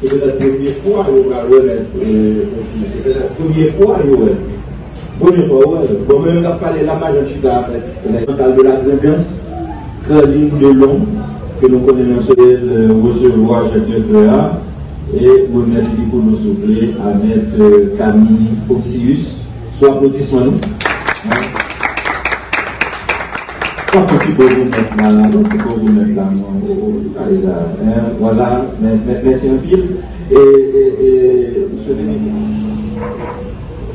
c'est la première fois qu'on va remettre aussi. C'est la première fois qu'on va première fois, ouais. Comme on a parlé la majorité de la grandance, ligne de long, que nous connaissons recevoir Jacques Frère et nous mettre pour nous souffler à mettre Camille Oxius. Soit applaudissement. Pas petit peu vous mettre là, donc c'est pour vous mettre là. Voilà, merci un pile. Et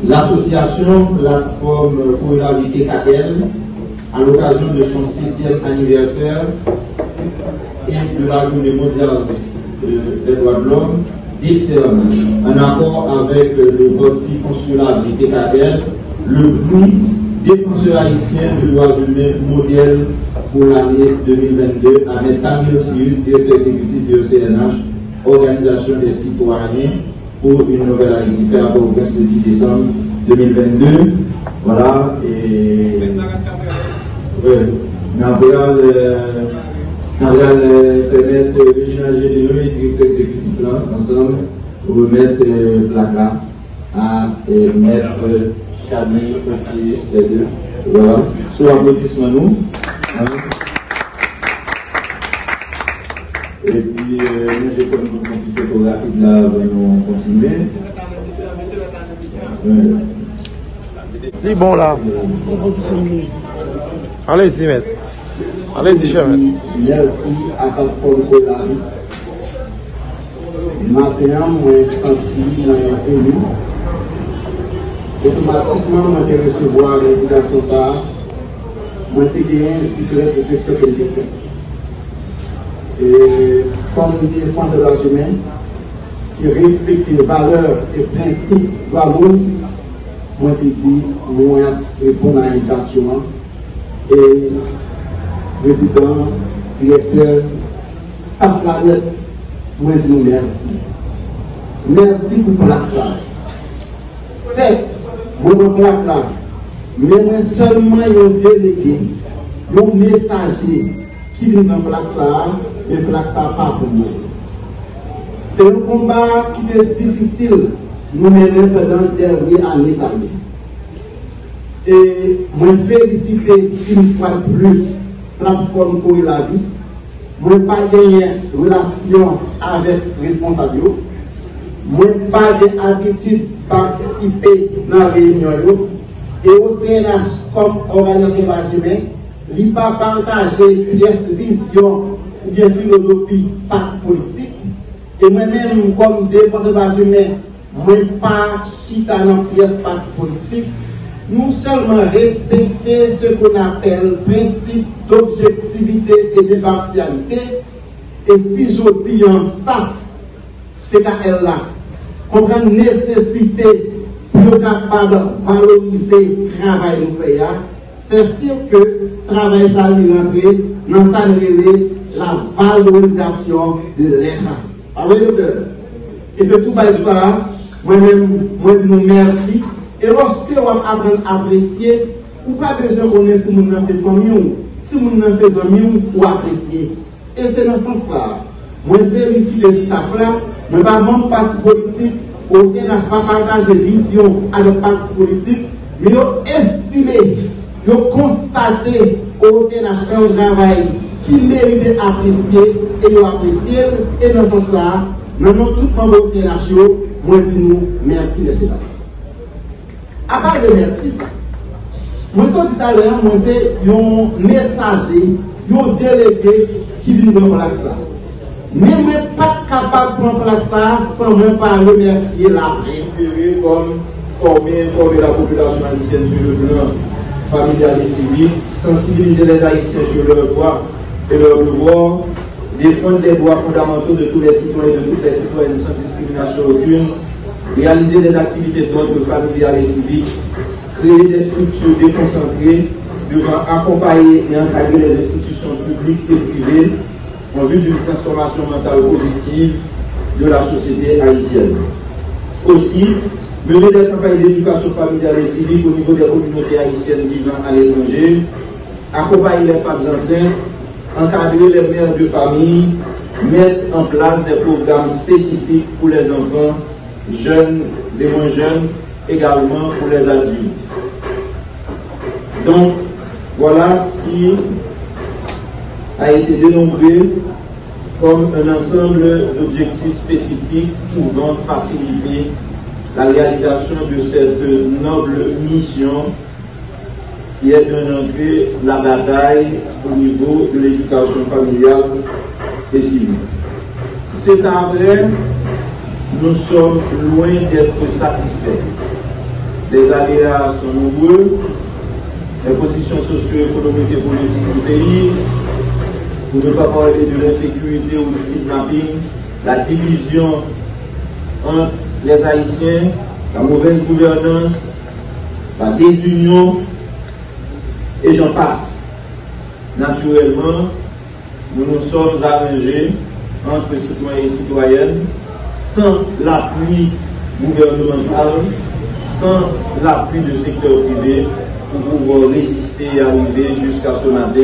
l'association Plateforme pour la vie TKL, à l'occasion de son 7e anniversaire et de la journée mondiale des droits de l'homme, décerne, en accord avec le Bâti Consulat du TKL, le prix défenseur haïtien de droits humains modèle pour l'année 2022 avec Camille Oxius, directeur exécutif du CNH, Organisation des citoyens pour une nouvelle Haïti, fait à Port-au-Prince le 10 décembre 2022. Voilà, et nous allons permettre Régina Généreux et directeur exécutif là, ensemble, pour remettre plaque là à mettre Camille Oxius, les deux. Voilà, sous applaudissement nous. Et puis, j'ai comme une petite photo rapide là, nous continuer. C'est bon là. Allez-y, maître. Allez-y, cher maître. Merci à Plateforme pour la vie. Matin, moi, senti, moi, venu. Automatiquement, moi, j'ai recevoir l'invitation ça. Moi, j'ai gagné un petit réflexion que j'ai fait. Et comme défenseur de la humaine, qui respecte les valeurs et principes de l'amour, moi je dis, moi je réponds à l'invitation. Et président, directeur, staff planète, moi je dis merci. Merci pour la plaque là. Certes, moi je plaque là, mais moi seulement un délégué, un messager qui vient dans la plaque là. Mais plaque ça pas pour moi. C'est un combat qui est difficile, nous menons pendant les dernières années. Et moi félicite une fois de plus Plateforme pour la vie. Moi pas gagné relation avec responsable. Moi pas d'habitude participer dans la réunion. Et au CNH comme organisation humaine, il n'a pas partagé pièce vision ou bien philosophie parti politique. Et moi-même, comme défenseur des humains, moi pas chita dans pièce parti politique. Nous seulement respecter ce qu'on appelle principe d'objectivité et d'impartialité. Et si je dis en staff, TKL là, comprendre nécessité pour capable valoriser le travail que nous faisons, c'est sûr que le travail ça lui rentre dans sa la valorisation de l'État. Et c'est tout ça, moi-même, moi je dis merci. Et lorsque on apprend à apprécier, ou pas besoin de connaître si nous avons fait famille, si nous avons fait amis ou apprécier. Et c'est dans ce sens-là. Moi, je félicite le staff là, je ne pas même parti politique, au CNH pas partager vision avec parti politique, mais ils estimé, ils constaté au CNH un travail qui mérite d'être apprécié et ils apprécié. Et dans ce sens-là, nous avons tout le monde au CNH, moi je dis nous merci de cela. À part de merci, moi je dis tout à l'heure, moi c'est un messager, un délégué qui vient de place ça. Mais je ne suis pas capable de prendre place ça sans même pas remercier la presse. Comme former la population haïtienne sur le plan familial et civil, sensibiliser les Haïtiens sur leurs droits et leurs devoirs, défendre les droits fondamentaux de tous les citoyens et de toutes les citoyennes sans discrimination aucune, réaliser des activités d'ordre familial et civique, créer des structures déconcentrées devant accompagner et encadrer les institutions publiques et privées en vue d'une transformation mentale positive de la société haïtienne. Aussi, mener des campagnes d'éducation familiale et civique au niveau des communautés haïtiennes vivant à l'étranger, accompagner les femmes enceintes, encadrer les mères de famille, mettre en place des programmes spécifiques pour les enfants, jeunes et moins jeunes, également pour les adultes. Donc, voilà ce qui a été dénombré comme un ensemble d'objectifs spécifiques pouvant faciliter la réalisation de cette noble mission qui est d'entrer la bataille au niveau de l'éducation familiale et civique. C'est vrai, nous sommes loin d'être satisfaits. Les aléas sont nombreux, les conditions socio-économiques et politiques du pays, pour ne pas parler de l'insécurité ou du kidnapping, la division entre les Haïtiens, la mauvaise gouvernance, la désunion, et j'en passe. Naturellement, nous nous sommes arrangés entre citoyens et citoyennes sans l'appui gouvernemental, sans l'appui du secteur privé pour pouvoir résister et arriver jusqu'à ce matin,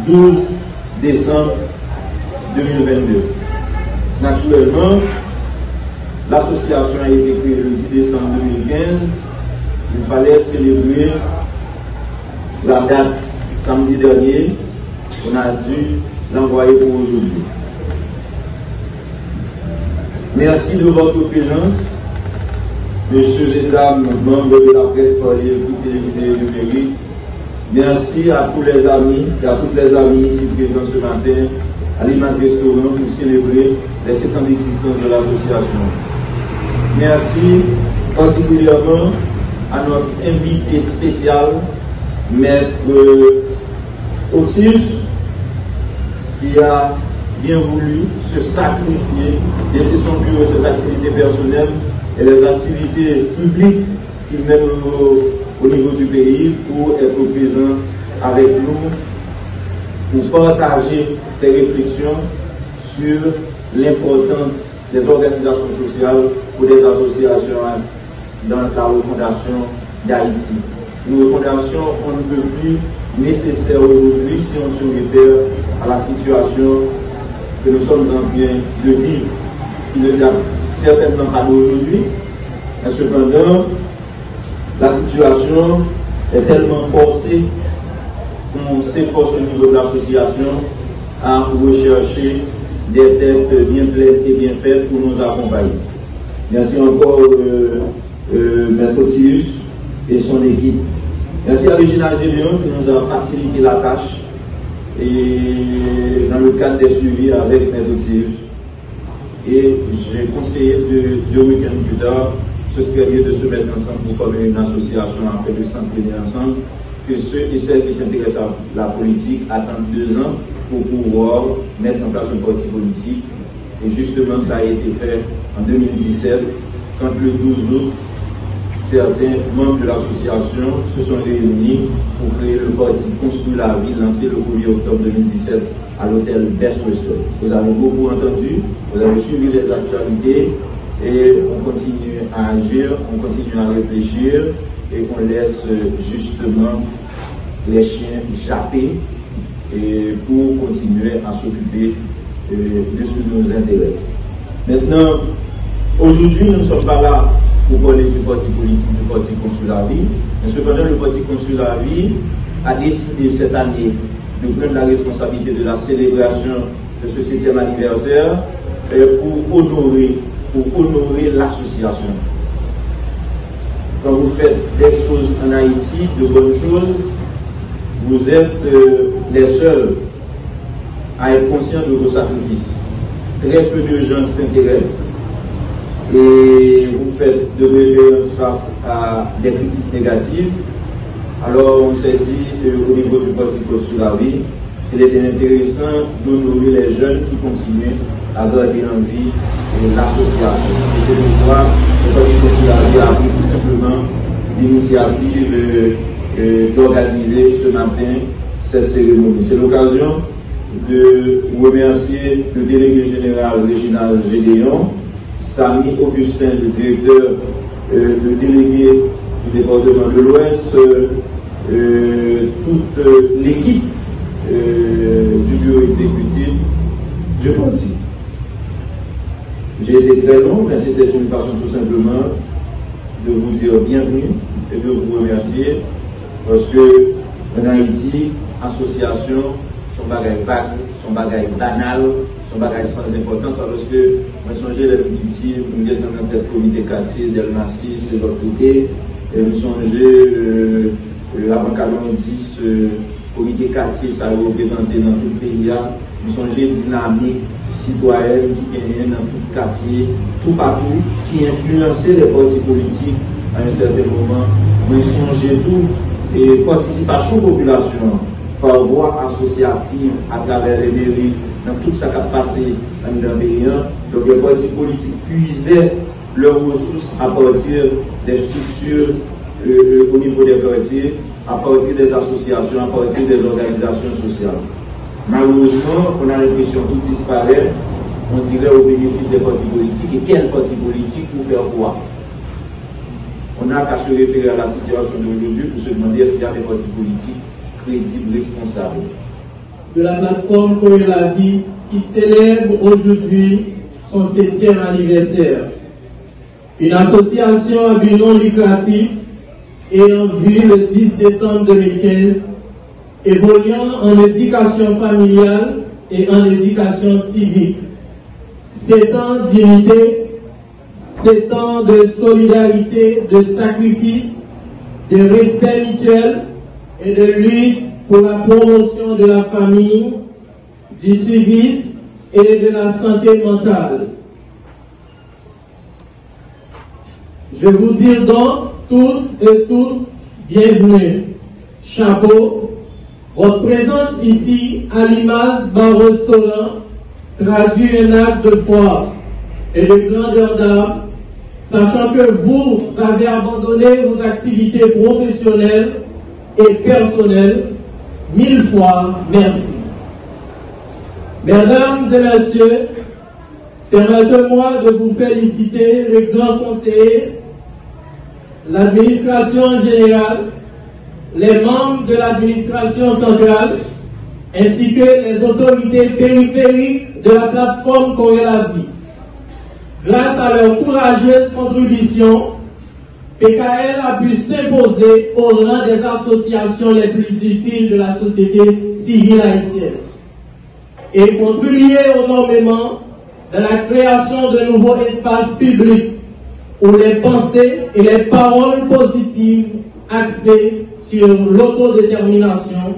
12 décembre 2022. Naturellement, l'association a été créée le 10 décembre 2015. Il fallait célébrer la date samedi dernier. On a dû l'envoyer pour aujourd'hui. Merci de votre présence, messieurs et dames, membres de la presse parlée, télévisée et numérique. Merci à tous les amis et à toutes les amies ici présents ce matin à l'Imas Restaurant pour célébrer les 7 ans d'existence de l'association. Merci particulièrement à notre invité spécial, Maître Otius, qui a bien voulu se sacrifier, laisser son bureau et ses activités personnelles et les activités publiques qu'il mène au niveau du pays pour être présent avec nous, pour partager ses réflexions sur l'importance des organisations sociales ou des associations dans la refondation d'Haïti. Une refondation, on ne peut plus nécessaire aujourd'hui si on se réfère à la situation que nous sommes en train de vivre, qui ne date certainement pas d'aujourd'hui, mais cependant, la situation est tellement corsée qu'on s'efforce au niveau de l'association à rechercher des têtes bien pleines et bien faites pour nous accompagner. Merci encore Maître Otius et son équipe. Merci à Régina Gélion qui nous a facilité la tâche et dans le cadre des suivis avec Maître Otius. Et j'ai conseillé deux week-ends plus tard, ce serait mieux de se mettre ensemble pour former une association afin de s'entraîner ensemble, que ceux et celles qui s'intéressent à la politique attendent 2 ans pour pouvoir mettre en place un parti politique. Et justement, ça a été fait en 2017, quand le 12 août, certains membres de l'association se sont réunis pour créer le parti Construire la Vie, lancé le 1er octobre 2017 à l'hôtel Best Western. Vous avez beaucoup entendu, vous avez suivi les actualités et on continue à agir, on continue à réfléchir et on laisse justement les chiens japper et pour continuer à s'occuper de ce qui nous intéresse. Maintenant, aujourd'hui, nous ne sommes pas là pour parler du parti politique, du parti Construire la Vie, mais cependant, le parti Construire la Vie a décidé cette année de prendre la responsabilité de la célébration de ce 7e anniversaire pour honorer l'association. Quand vous faites des choses en Haïti, de bonnes choses, vous êtes les seuls à être conscients de vos sacrifices. Très peu de gens s'intéressent et vous faites de référence face à des critiques négatives. Alors on s'est dit au niveau du parti Construire la Vie qu'il était intéressant d'honorer les jeunes qui continuent à garder en vie l'association. Et c'est pourquoi le parti Construire la Vie a pris tout simplement l'initiative d'organiser ce matin cette cérémonie. C'est l'occasion de remercier le délégué général Réginald Gédéon, Samy Augustin, le directeur, le délégué du département de l'Ouest, toute l'équipe du bureau exécutif du parti. J'ai été très long, mais c'était une façon tout simplement de vous dire bienvenue et de vous remercier parce que en Haïti, association, son bagage vague, son bagage banal, son bagage sans importance, alors que moi songez les petits, nous sommes dans notre comité quartier, Delmacis, c'est l'autre côté, et nous songez avant 90, comité quartier, ça représenté dans tout le pays, nous songez dynamique citoyenne qui gagne dans tout le quartier, tout partout, qui influençait les partis politiques à un certain moment, nous songez tout, et participation population par voie associative à travers les mairies, dans tout ça qui a passé dans le pays. Donc les partis politiques puisaient leurs ressources à partir des structures au niveau des quartiers, à partir des associations, à partir des organisations sociales. Malheureusement, on a l'impression que tout disparaît, on dirait au bénéfice des partis politiques. Et quels partis politiques pour faire quoi? On n'a qu'à se référer à la situation d'aujourd'hui pour se demander est-ce qu'il y a des partis politiques crédibles, responsables. De la plateforme Pour la vie qui célèbre aujourd'hui son 7e anniversaire. Une association à but non lucratif ayant vu le 10 décembre 2015 évoluant en éducation familiale et en éducation civique. 7 ans d'unité, 7 ans de solidarité, de sacrifice, de respect mutuel et de lutte pour la promotion de la famille, du civisme et de la santé mentale. Je vous dis donc tous et toutes bienvenue. Chapeau, votre présence ici à l'image Bar Restaurant traduit un acte de foi et de grandeur d'âme, sachant que vous avez abandonné vos activités professionnelles et personnelles. 1000 fois merci. Mesdames et messieurs, permettez-moi de vous féliciter les grands conseillers, l'administration générale, les membres de l'administration centrale, ainsi que les autorités périphériques de la plateforme Pour la vie. Grâce à leur courageuse contribution, PKL a pu s'imposer au rang des associations les plus utiles de la société civile haïtienne et contribuer énormément dans la création de nouveaux espaces publics où les pensées et les paroles positives axées sur l'autodétermination,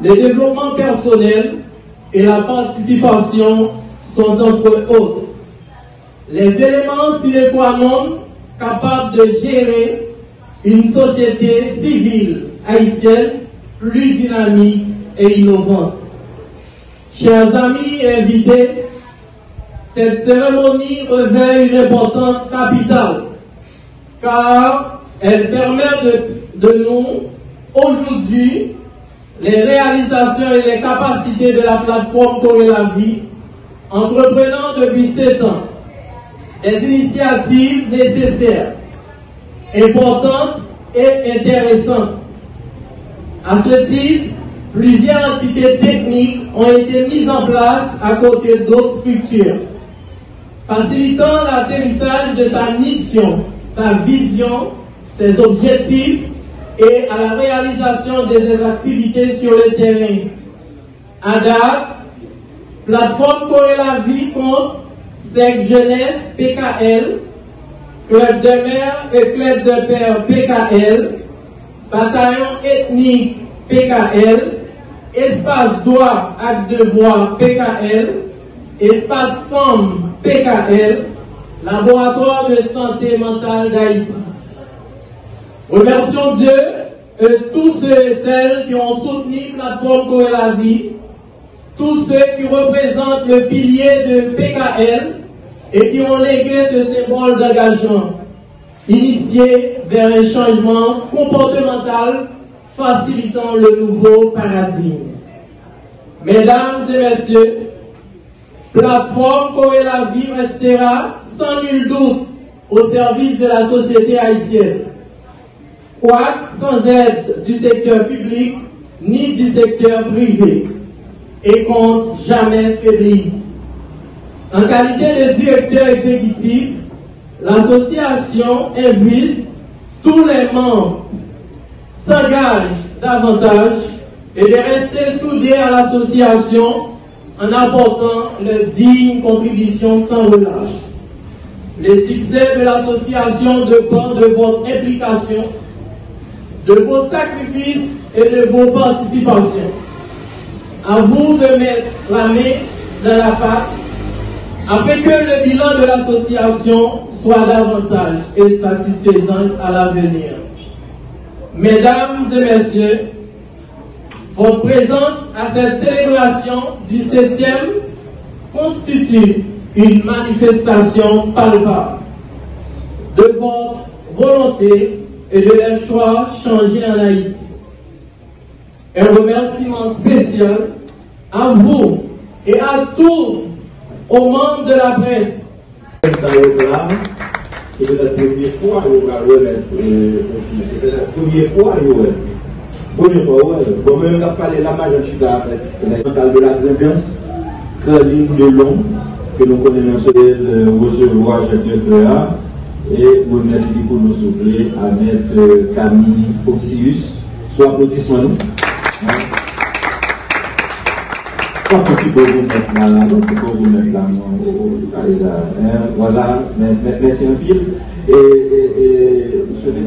le développement personnel et la participation sont entre autres les éléments sine qua non capables de gérer une société civile haïtienne plus dynamique et innovante. Chers amis et invités, cette cérémonie revêt une importance capitale car elle permet de nous, aujourd'hui, les réalisations et les capacités de la plateforme Pour la vie, entreprenant depuis 7 ans des initiatives nécessaires, importantes et intéressantes. À ce titre, plusieurs entités techniques ont été mises en place à côté d'autres structures, facilitant l'atterrissage de sa mission, sa vision, ses objectifs et à la réalisation de ses activités sur le terrain. À date, plateforme Pour la vie compte SEC Jeunesse PKL, Club de Mères et Club de Pères PKL, Bataillon Ethnique PKL, Espace Droit Acte de Devoir PKL, Espace Femmes PKL, Laboratoire de Santé Mentale d'Haïti. Remercions Dieu et tous ceux et celles qui ont soutenu Plateforme Pour la vie, tous ceux qui représentent le pilier de PKL et qui ont légué ce symbole d'engagement, initié vers un changement comportemental facilitant le nouveau paradigme. Mesdames et messieurs, Plateforme Pour la vie restera sans nul doute au service de la société haïtienne, quoique sans aide du secteur public ni du secteur privé, et compte jamais faiblir. En qualité de directeur exécutif, l'association invite tous les membres s'engagent davantage et de rester soudés à l'association en apportant leur digne contribution sans relâche. Le succès de l'association dépend de votre implication, de vos sacrifices et de vos participations. À vous de mettre la main dans la pâte afin que le bilan de l'association soit davantage et satisfaisant à l'avenir. Mesdames et messieurs, votre présence à cette célébration du 7e constitue une manifestation palpable de votre volonté et de leur choix changés en Haïti. Un remerciement spécial à vous et à tous aux membres de la presse. C'est la première fois que vous allez aussi. C'est la première fois que vous première fois, bon, même quand parler la majorité de la grandance, Caroline Delon, que nous connaissons recevoir Jacques de Frère, et nous mettons pour nous souffler à mettre Camille Oxius. Soit applaudissement. Pas faut-il vous mettre là, donc c'est pour vous mettre là. Voilà, merci un pile. Et je vais